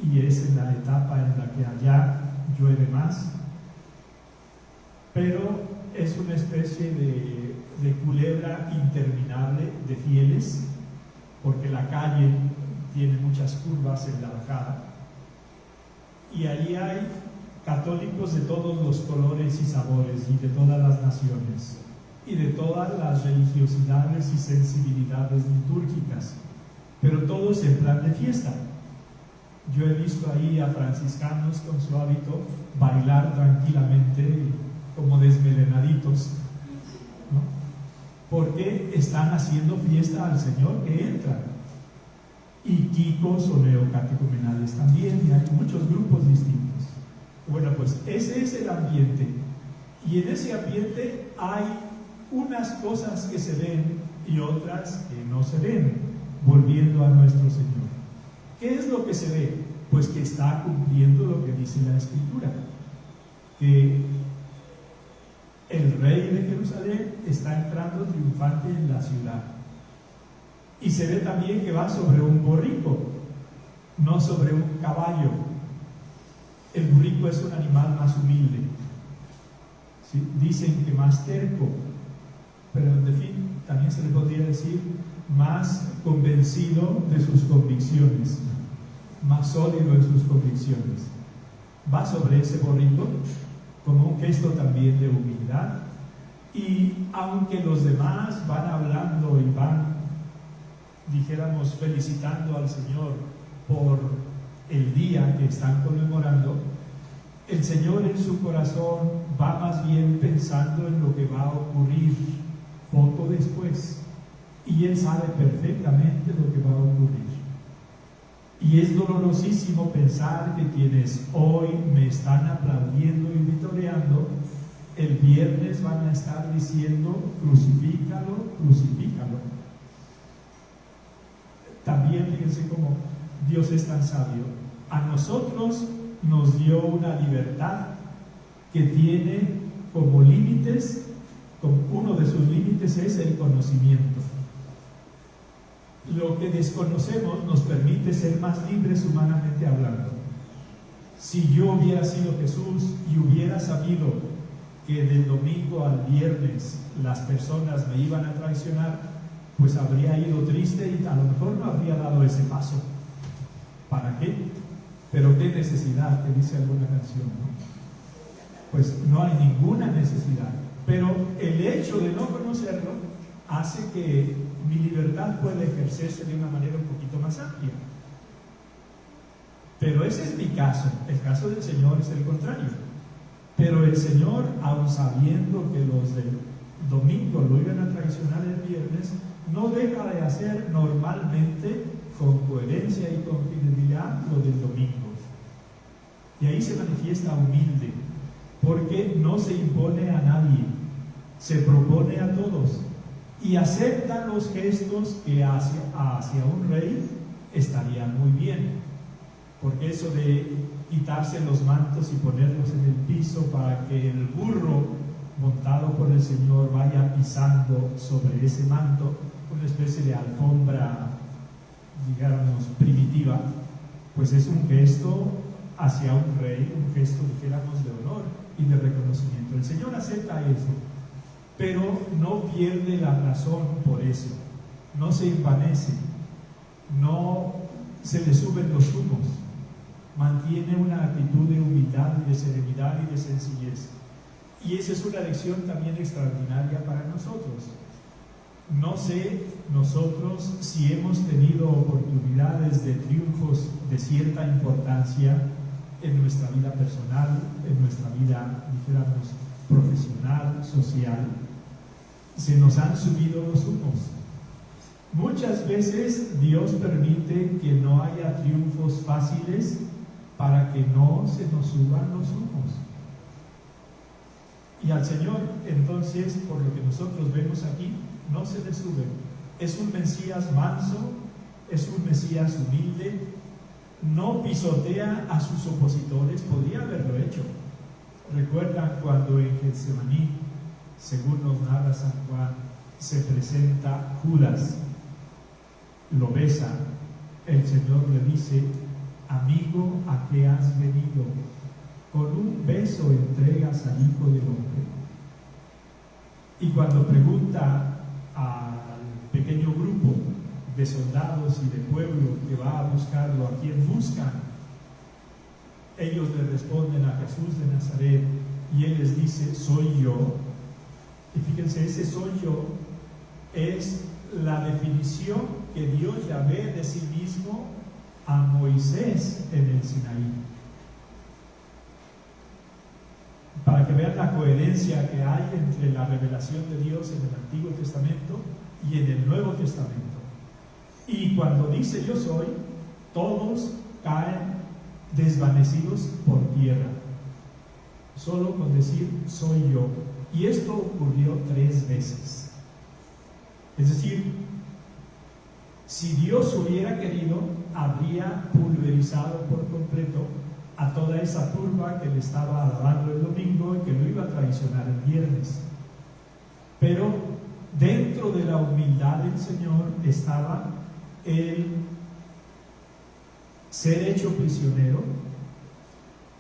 S1: y es en la etapa en la que allá llueve más, pero es una especie de culebra interminable de fieles, porque la calle tiene muchas curvas en la bajada, y ahí hay católicos de todos los colores y sabores y de todas las naciones y de todas las religiosidades y sensibilidades litúrgicas, pero todos en plan de fiesta. Yo he visto ahí a franciscanos con su hábito bailar tranquilamente como desmelenaditos, ¿no? Porque están haciendo fiesta al Señor que entra. Y kikos o neocatecumenales también, y hay muchos grupos distintos. Bueno, pues ese es el ambiente, y en ese ambiente hay unas cosas que se ven y otras que no se ven, volviendo a nuestro Señor. ¿Qué es lo que se ve? Pues que está cumpliendo lo que dice la Escritura, que el rey de Jerusalén está entrando triunfante en la ciudad. Y se ve también que va sobre un borrico, no sobre un caballo. El burrico es un animal más humilde, ¿sí? Dicen que más terco, pero en fin, también se le podría decir más convencido de sus convicciones, más sólido en sus convicciones. Va sobre ese borrico como un gesto también de humildad, y aunque los demás van hablando y van, dijéramos, felicitando al Señor por el día que están conmemorando, el Señor en su corazón va más bien pensando en lo que va a ocurrir poco después, y Él sabe perfectamente lo que va a ocurrir. Y es dolorosísimo pensar que quienes hoy me están aplaudiendo y vitoreando, el viernes van a estar diciendo: crucifícalo, crucifícalo. También fíjense cómo Dios es tan sabio. A nosotros nos dio una libertad que tiene como límites, uno de sus límites es el conocimiento. Lo que desconocemos nos permite ser más libres humanamente hablando. Si yo hubiera sido Jesús y hubiera sabido que del domingo al viernes las personas me iban a traicionar, pues habría ido triste y a lo mejor no habría dado ese paso. ¿Para qué? Pero qué necesidad, que dice alguna canción, ¿no? Pues no hay ninguna necesidad. Pero el hecho de no conocerlo hace que mi libertad pueda ejercerse de una manera un poquito más amplia. Pero ese es mi caso. El caso del Señor es el contrario. Pero el Señor, aun sabiendo que los del domingo lo iban a traicionar el viernes, no deja de hacer normalmente, con coherencia y con fidelidad, lo del domingo. Y ahí se manifiesta humilde, porque no se impone a nadie, se propone a todos y acepta los gestos que hacia un rey estarían muy bien. Porque eso de quitarse los mantos y ponerlos en el piso para que el burro montado por el Señor vaya pisando sobre ese manto, una especie de alfombra, digamos, primitiva, pues es un gesto hacia un rey, un gesto, dijéramos, de honor y de reconocimiento. El Señor acepta eso, pero no pierde la razón por eso, no se envanece, no se le suben los humos, mantiene una actitud de humildad y de serenidad y de sencillez. Y esa es una lección también extraordinaria para nosotros. No sé nosotros si hemos tenido oportunidades de triunfos de cierta importancia en nuestra vida personal, en nuestra vida, dijéramos, profesional, social. Se nos han subido los humos. Muchas veces Dios permite que no haya triunfos fáciles para que no se nos suban los humos. Y al Señor, entonces, por lo que nosotros vemos aquí, no se le sube. Es un Mesías manso, es un Mesías humilde, no pisotea a sus opositores, podría haberlo hecho. Recuerdan cuando en Getsemaní, según nos narra San Juan, se presenta Judas, lo besa, el Señor le dice: amigo, ¿a qué has venido? Con un beso entregas al Hijo del Hombre. Y cuando pregunta al pequeño grupo de soldados y de pueblo que va a buscarlo, ¿a quién buscan?, ellos le responden: a Jesús de Nazaret. Y él les dice: soy yo. Y fíjense, ese soy yo es la definición que Dios Yahvé de sí mismo a Moisés en el Sinaí. Para que vean la coherencia que hay entre la revelación de Dios en el Antiguo Testamento y en el Nuevo Testamento. Y cuando dice yo soy, todos caen desvanecidos por tierra, solo con decir soy yo. Y esto ocurrió 3 veces. Es decir, si Dios hubiera querido, habría pulverizado por completo a toda esa turba que le estaba alabando el domingo y que lo iba a traicionar el viernes. Pero dentro de la humildad del Señor estaba el ser hecho prisionero,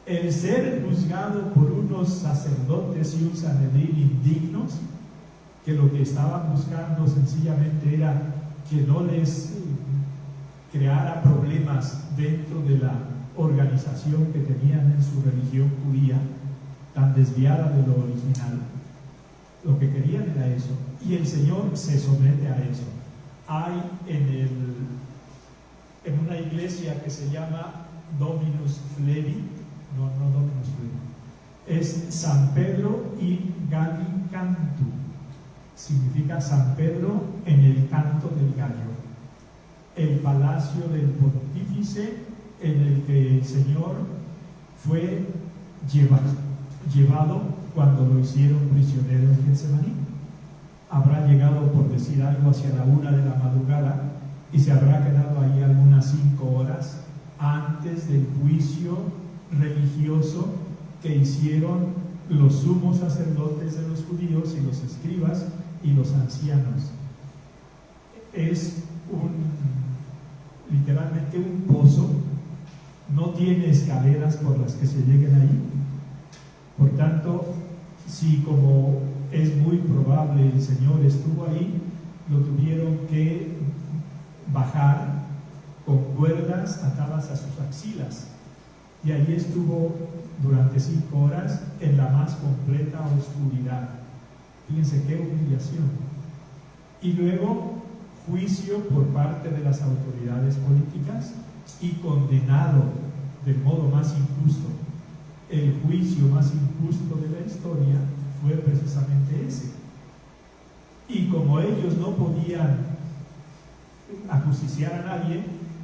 S1: el ser juzgado por unos sacerdotes y un Sanedrín indignos, que lo que estaban buscando sencillamente era que no les creara problemas dentro de la organización que tenían en su religión judía, tan desviada de lo original. Lo que querían era eso, y el Señor se somete a eso. Hay en una iglesia que se llama Dominus Flevi, no Dominus Flevi, es San Pedro in Gallicantu, significa San Pedro en el canto del gallo, el palacio del pontífice en el que el Señor fue llevado cuando lo hicieron prisionero en Getsemaní. Habrá llegado, por decir algo, hacia la 1 de la madrugada y se habrá quedado ahí algunas 5 horas antes del juicio religioso que hicieron los sumos sacerdotes de los judíos y los escribas y los ancianos. Es literalmente un pozo, no tiene escaleras por las que se lleguen ahí. Por tanto, si como es muy probable el Señor estuvo ahí, lo tuvieron que bajar con cuerdas atadas a sus axilas, y allí estuvo durante 5 horas en la más completa oscuridad. Fíjense qué humillación. Y luego juicio por parte de las autoridades políticas y condenado del modo más injusto. El juicio más injusto de la historia fue precisamente ese. Y como ellos no podían ajusticiar a nadie,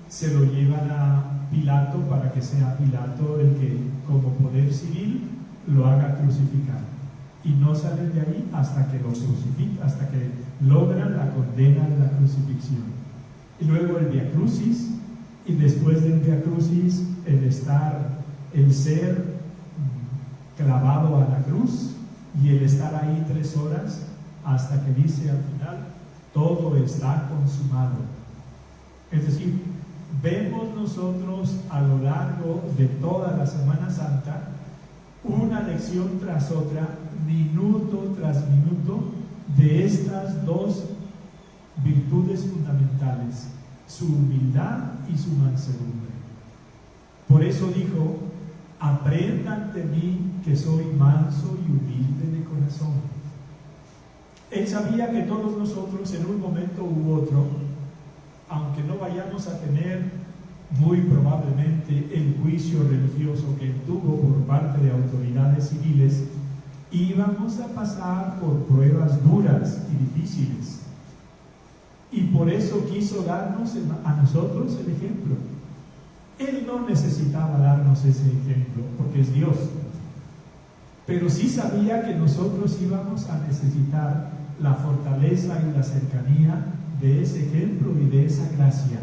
S1: se lo llevan a Pilato para que sea Pilato el que, como poder civil, lo haga crucificar. Y no salen de ahí hasta que lo crucifican, hasta que logran la condena de la crucifixión. Y luego el Via Crucis, y después del Via Crucis, el ser clavado a la cruz y el estar ahí 3 horas hasta que dice al final, todo está consumado. Es decir, vemos nosotros a lo largo de toda la Semana Santa una lección tras otra, minuto tras minuto, de estas 2 virtudes fundamentales, su humildad y su mansedumbre. Por eso dijo, aprendan de mí que soy manso y humilde de corazón. Él sabía que todos nosotros en un momento u otro, aunque no vayamos a tener muy probablemente el juicio religioso que él tuvo por parte de autoridades civiles, íbamos a pasar por pruebas duras y difíciles. Y por eso quiso darnos a nosotros el ejemplo. Él no necesitaba darnos ese ejemplo, porque es Dios. Pero sí sabía que nosotros íbamos a necesitar la fortaleza y la cercanía de ese ejemplo y de esa gracia.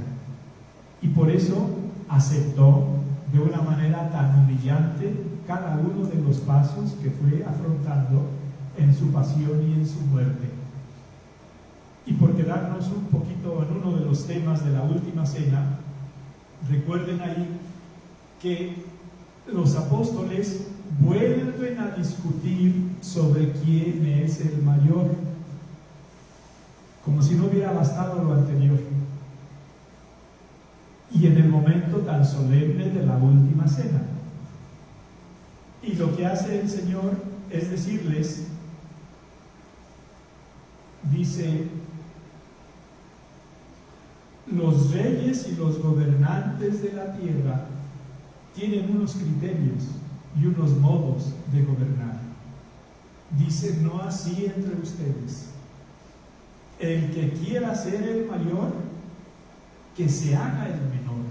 S1: Y por eso aceptó de una manera tan humillante cada uno de los pasos que fue afrontando en su pasión y en su muerte. Y por quedarnos un poquito en uno de los temas de la última cena, recuerden ahí que los apóstoles vuelven a discutir sobre quién es el mayor, como si no hubiera bastado lo anterior. Y en el momento tan solemne de la última cena. Y lo que hace el Señor es decirles, dice, los reyes y los gobernantes de la tierra tienen unos criterios y unos modos de gobernar. Dice, no así entre ustedes. El que quiera ser el mayor, que se haga el menor.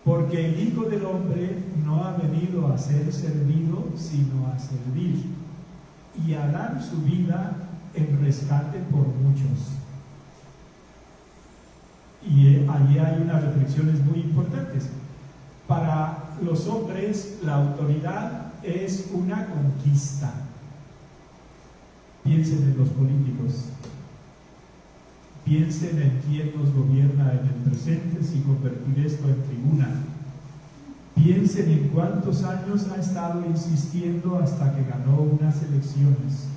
S1: Porque el Hijo del Hombre no ha venido a ser servido, sino a servir, y a dar su vida en rescate por muchos. Y allí hay unas reflexiones muy importantes. Para los hombres, la autoridad es una conquista. Piensen en los políticos. Piensen en quién nos gobierna en el presente, sin convertir esto en tribuna. Piensen en cuántos años ha estado insistiendo hasta que ganó unas elecciones.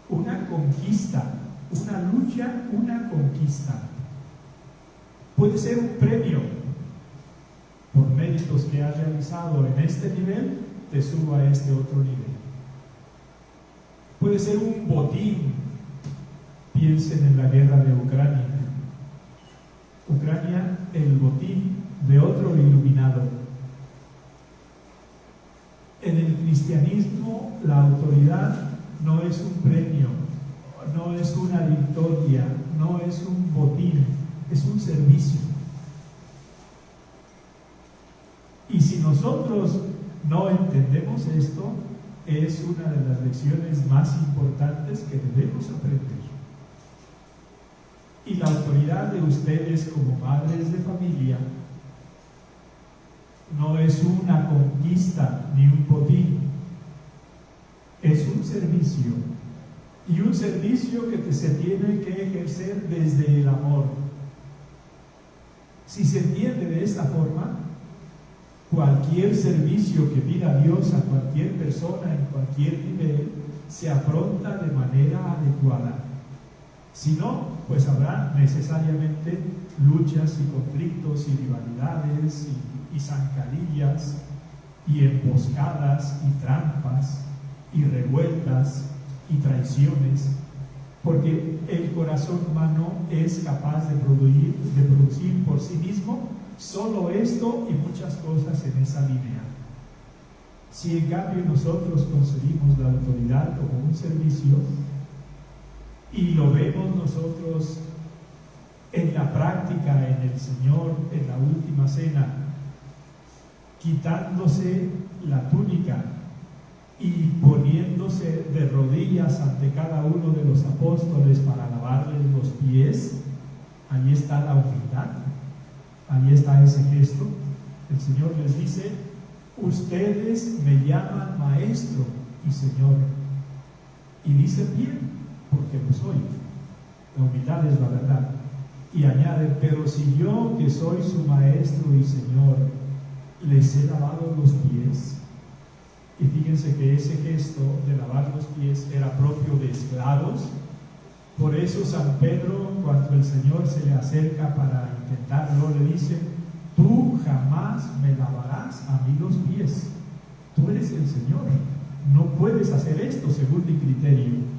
S1: Una conquista, una lucha, una conquista. Puede ser un premio por méritos que has realizado en este nivel, te subo a este otro nivel. Puede ser un botín. Piensen en la guerra de Ucrania. Ucrania, el botín de otro iluminado. En el cristianismo, la autoridad no es un premio, no es una victoria, no es un botín, es un servicio. Y si nosotros no entendemos esto, es una de las lecciones más importantes que debemos aprender. Y la autoridad de ustedes como padres de familia no es una conquista ni un botín, es un servicio, y un servicio que se tiene que ejercer desde el amor. Si se entiende de esta forma, cualquier servicio que pida Dios a cualquier persona en cualquier nivel se afronta de manera adecuada. Si no, pues habrá necesariamente luchas y conflictos y rivalidades y zancadillas y emboscadas y trampas y revueltas y traiciones, porque el corazón humano es capaz de producir por sí mismo Solo esto y muchas cosas en esa línea. Si en cambio nosotros concebimos la autoridad como un servicio y lo vemos nosotros en la práctica, en el Señor, en la última cena, quitándose la túnica y poniéndose de rodillas ante cada uno de los apóstoles para lavarles los pies, ahí está la humildad, ahí está ese gesto. El Señor les dice: ustedes me llaman maestro y Señor, y dicen bien, porque lo soy. La humildad es la verdad. Y añade: pero si yo, que soy su maestro y Señor, les he lavado los pies. Y fíjense que ese gesto de lavar los pies era propio de esclavos. Por eso San Pedro, cuando el Señor se le acerca para intentarlo, le dice: tú jamás me lavarás a mí los pies. Tú eres el Señor, no puedes hacer esto según mi criterio.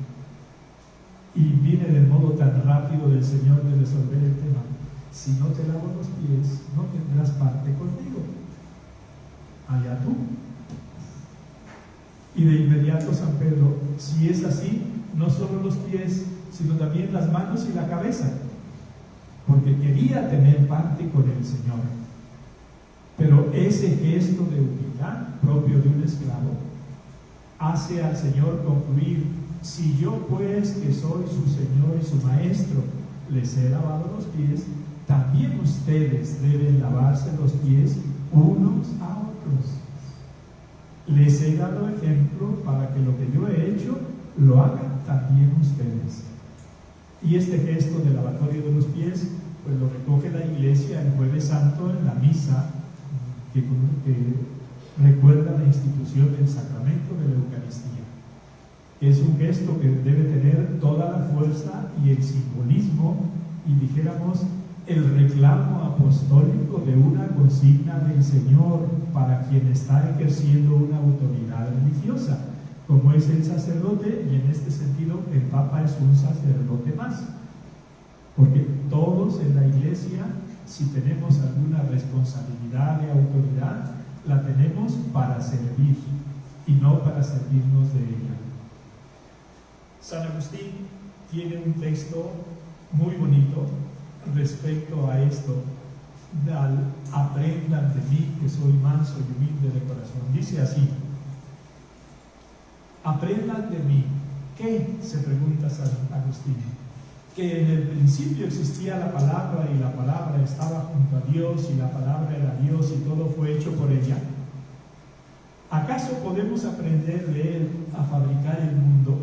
S1: Y viene del modo tan rápido del Señor de resolver el tema: si no te lavo los pies, no tendrás parte conmigo. Allá tú. Y de inmediato San Pedro: si es así, no solo los pies, sino también las manos y la cabeza, porque quería tener parte con el Señor. Pero ese gesto de humildad propio de un esclavo hace al Señor concluir: si yo pues, que soy su Señor y su Maestro, les he lavado los pies, también ustedes deben lavarse los pies unos a otros. Les he dado ejemplo para que lo que yo he hecho lo hagan también ustedes. Y este gesto de lavatorio de los pies, pues lo recoge la Iglesia el Jueves Santo en la misa que recuerda la institución del sacramento de la Eucaristía. Es un gesto que debe tener toda la fuerza y el simbolismo y, dijéramos, el reclamo apostólico de una consigna del Señor para quien está ejerciendo una autoridad religiosa, como es el sacerdote, y en este sentido el Papa es un sacerdote más, porque todos en la Iglesia, si tenemos alguna responsabilidad de autoridad, la tenemos para servir y no para servirnos de ella. San Agustín tiene un texto muy bonito respecto a esto: aprendan de mí, que soy manso y humilde de corazón. Dice así: aprendan de mí. ¿Qué? Se pregunta San Agustín. Que en el principio existía la palabra y la palabra estaba junto a Dios y la palabra era Dios y todo fue hecho por ella. ¿Acaso podemos aprender de Él a fabricar el mundo,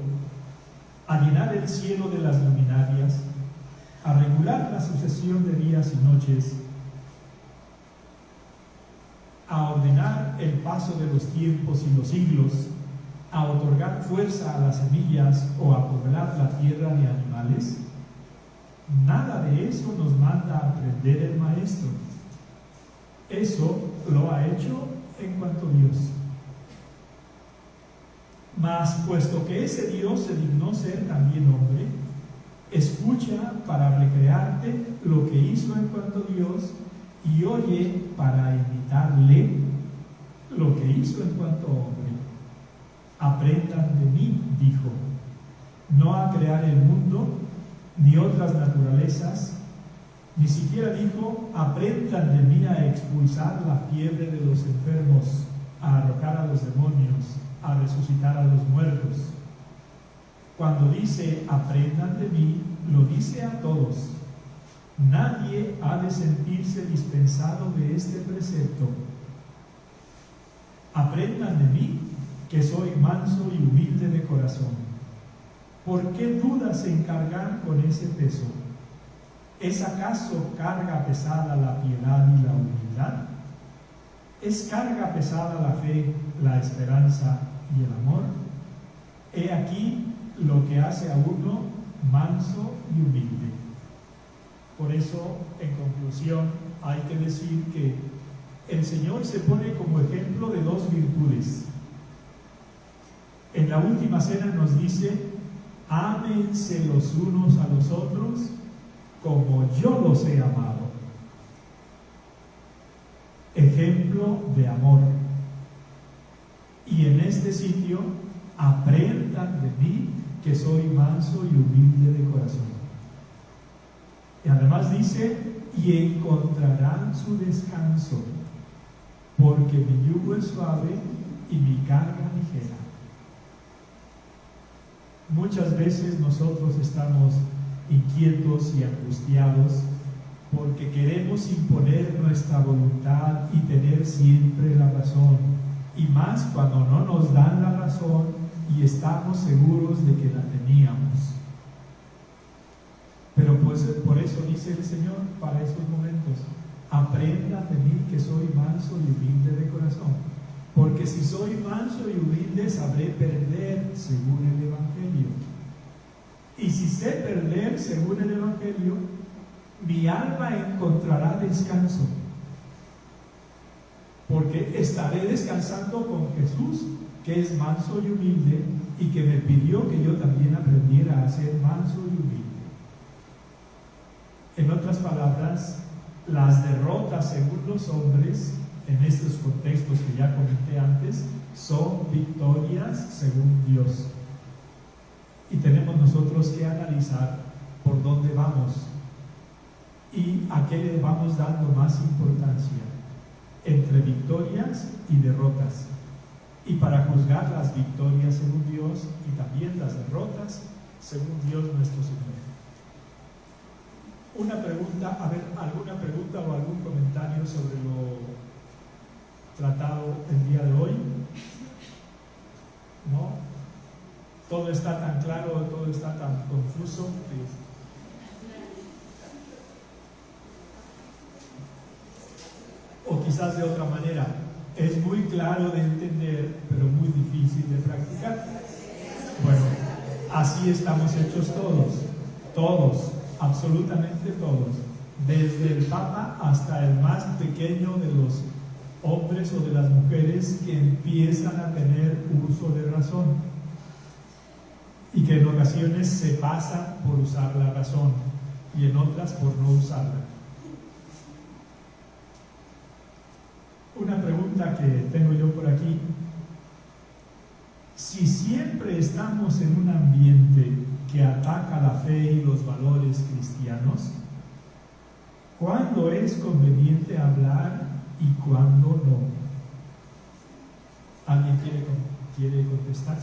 S1: a llenar el cielo de las luminarias, a regular la sucesión de días y noches, a ordenar el paso de los tiempos y los siglos, a otorgar fuerza a las semillas o a poblar la tierra de animales? Nada de eso nos manda a aprender el Maestro. Eso lo ha hecho en cuanto Dios. Mas, puesto que ese Dios se dignó ser también hombre, escucha para recrearte lo que hizo en cuanto Dios y oye para imitarle lo que hizo en cuanto hombre. Aprendan de mí, dijo, no a crear el mundo ni otras naturalezas, ni siquiera dijo: aprendan de mí a expulsar la fiebre de los enfermos, a arrojar a los demonios, a resucitar a los muertos. Cuando dice aprendan de mí, lo dice a todos. Nadie ha de sentirse dispensado de este precepto. Aprendan de mí, que soy manso y humilde de corazón. ¿Por qué dudas en cargar con ese peso? ¿Es acaso carga pesada la piedad y la humildad? ¿Es carga pesada la fe, la esperanza y el amor? He aquí lo que hace a uno manso y humilde. Por eso, en conclusión, hay que decir que el Señor se pone como ejemplo de dos virtudes. En la última cena nos dice: ámense los unos a los otros como yo los he amado. ejemplo de amor. Y en este sitio aprendan de mí, que soy manso y humilde de corazón. Y además dice, y encontrarán su descanso, porque mi yugo es suave y mi carga ligera. Muchas veces nosotros estamos inquietos y angustiados porque queremos imponer nuestra voluntad y tener siempre la razón, y más cuando no nos dan la razón y estamos seguros de que la teníamos. Pero pues por eso dice el Señor para esos momentos, aprendan de mí que soy manso y humilde de corazón, porque si soy manso y humilde sabré perder según el Evangelio. Y si sé perder según el Evangelio, mi alma encontrará descanso, porque estaré descansando con Jesús, que es manso y humilde, y que me pidió que yo también aprendiera a ser manso y humilde. En otras palabras, las derrotas según los hombres, en estos contextos que ya comenté antes, son victorias según Dios. Y tenemos nosotros que analizar por dónde vamos y a qué le vamos dando más importancia, entre victorias y derrotas. Y para juzgar las victorias según Dios y también las derrotas según Dios nuestro Señor. Una pregunta, a ver, ¿alguna pregunta o algún comentario sobre lo tratado el día de hoy? ¿No? Todo está tan claro, todo está tan confuso. O quizás de otra manera, es muy claro de entender, pero muy difícil de practicar. Bueno, así estamos hechos todos, absolutamente todos, desde el Papa hasta el más pequeño de los hombres o de las mujeres que empiezan a tener uso de razón y que en ocasiones se pasan por usar la razón y en otras por no usarla. Una pregunta que tengo yo por aquí: si siempre estamos en un ambiente que ataca la fe y los valores cristianos, ¿cuándo es conveniente hablar y cuándo no? ¿Alguien quiere contestar?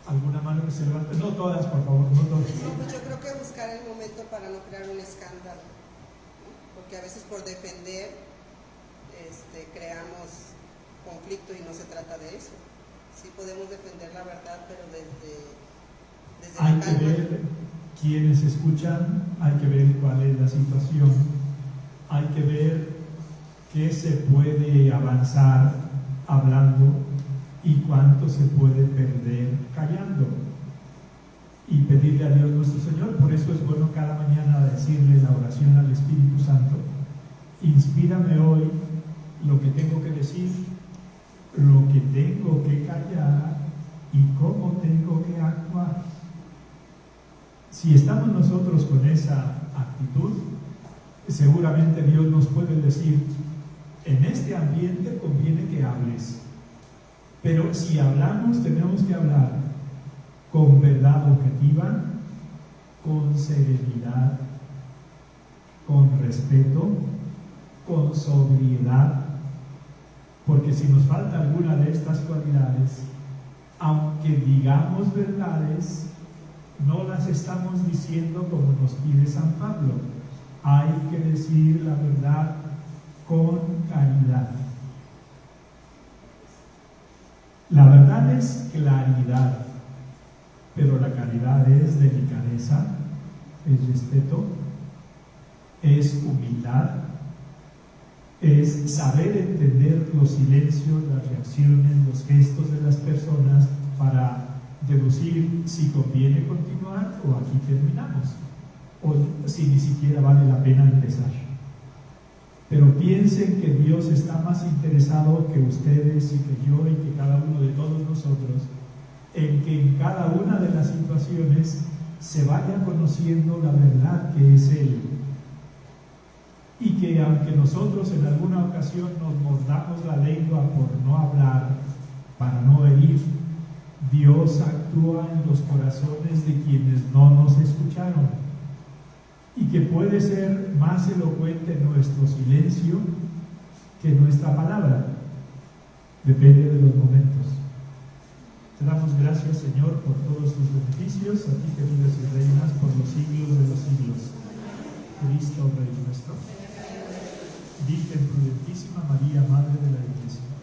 S1: ¿Alguna mano que se levante? No todas, por favor, no todas.
S2: No, pues yo creo que buscar el momento para no crear un escándalo, ¿no? Porque a veces por defender creamos conflicto y no se trata de eso. Sí podemos defender la verdad, pero desde
S1: Hay
S2: la calma.
S1: que ver quiénes escuchan, hay que ver cuál es la situación, hay que ver qué se puede avanzar hablando y cuánto se puede perder callando. Y pedirle a Dios nuestro Señor. Por eso es bueno cada mañana decirle la oración al Espíritu Santo: inspírame hoy lo que tengo que decir, lo que tengo que callar y cómo tengo que actuar. Si estamos nosotros con esa actitud, seguramente Dios nos puede decir: en este ambiente conviene que hables. Pero si hablamos, tenemos que hablar con verdad objetiva, con serenidad, con respeto, con sobriedad, porque si nos falta alguna de estas cualidades, aunque digamos verdades, no las estamos diciendo como nos pide San Pablo. Hay que decir la verdad con caridad. La verdad es claridad, pero la caridad es delicadeza, es respeto, es humildad, es saber entender los silencios, las reacciones, los gestos de las personas para deducir si conviene continuar o aquí terminamos, o si ni siquiera vale la pena empezar. Pero piensen que Dios está más interesado que ustedes y que yo y que cada uno de todos nosotros en que en cada una de las situaciones se vaya conociendo la verdad que es Él. Y que aunque nosotros en alguna ocasión nos mordamos la lengua por no hablar, para no herir, Dios actúa en los corazones de quienes no nos escucharon. Y que puede ser más elocuente nuestro silencio que nuestra palabra. Depende de los momentos. Te damos gracias, Señor, por todos tus beneficios, a ti que vives y reinas por los siglos de los siglos. Cristo, Rey nuestro. Virgen prudentísima María, Madre de la Iglesia.